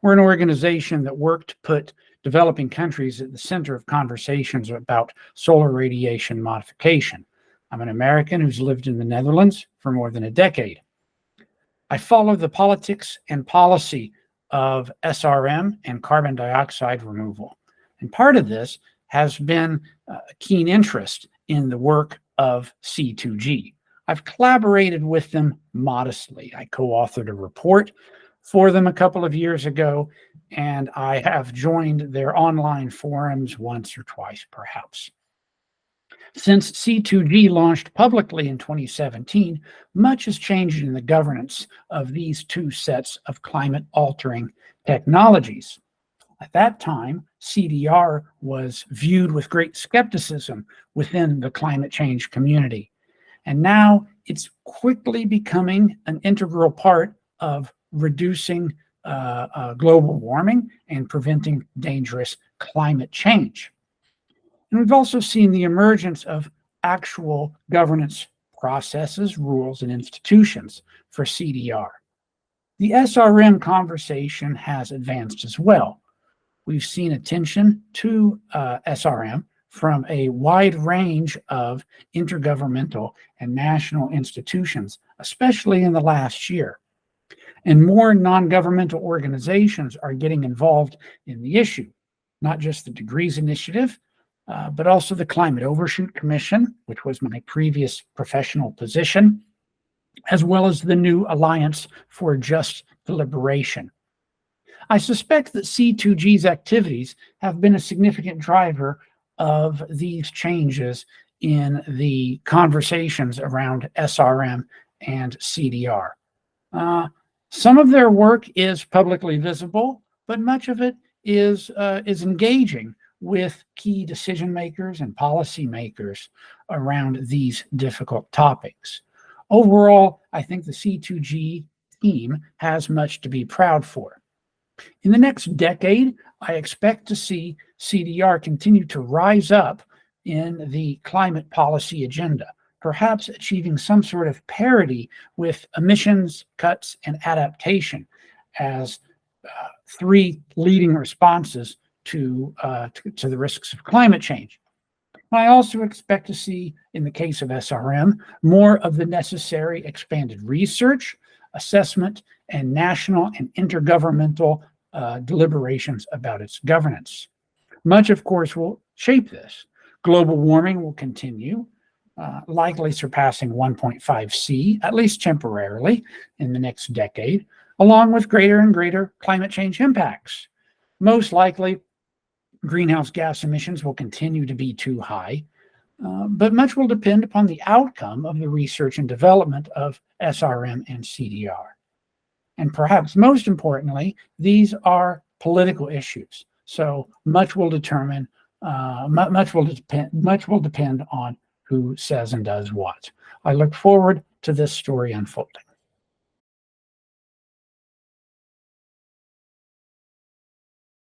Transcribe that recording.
We're an organization that worked to put developing countries at the center of conversations about solar radiation modification. I'm an American who's lived in the Netherlands for more than a decade. I follow the politics and policy of SRM and carbon dioxide removal. And part of this has been a keen interest in the work of C2G. I've collaborated with them modestly. I co-authored a report for them a couple of years ago, and I have joined their online forums once or twice, perhaps. Since C2G launched publicly in 2017, much has changed in the governance of these two sets of climate-altering technologies. At that time, CDR was viewed with great skepticism within the climate change community. And now it's quickly becoming an integral part of reducing global warming and preventing dangerous climate change. And we've also seen the emergence of actual governance processes, rules, and institutions for CDR. The SRM conversation has advanced as well. We've seen attention to SRM from a wide range of intergovernmental and national institutions, especially in the last year. And more non-governmental organizations are getting involved in the issue, not just the Degrees Initiative, but also the Climate Overshoot Commission, which was my previous professional position, as well as the new Alliance for Just Deliberation. I suspect that C2G's activities have been a significant driver of these changes in the conversations around SRM and CDR. Some of their work is publicly visible, but much of it is engaging with key decision makers and policy makers around these difficult topics. Overall, I think the C2G team has much to be proud for. In the next decade, I expect to see CDR continue to rise up in the climate policy agenda, perhaps achieving some sort of parity with emissions cuts and adaptation as three leading responses to the risks of climate change. I also expect to see, in the case of SRM, more of the necessary expanded research, assessment, and national and intergovernmental deliberations about its governance. Much, of course, will shape this. Global warming will continue, likely surpassing 1.5 C, at least temporarily, in the next decade, along with greater and greater climate change impacts. Most likely, greenhouse gas emissions will continue to be too high, but much will depend upon the outcome of the research and development of SRM and CDR. And perhaps most importantly, these are political issues. So much will depend on who says and does what. I look forward to this story unfolding.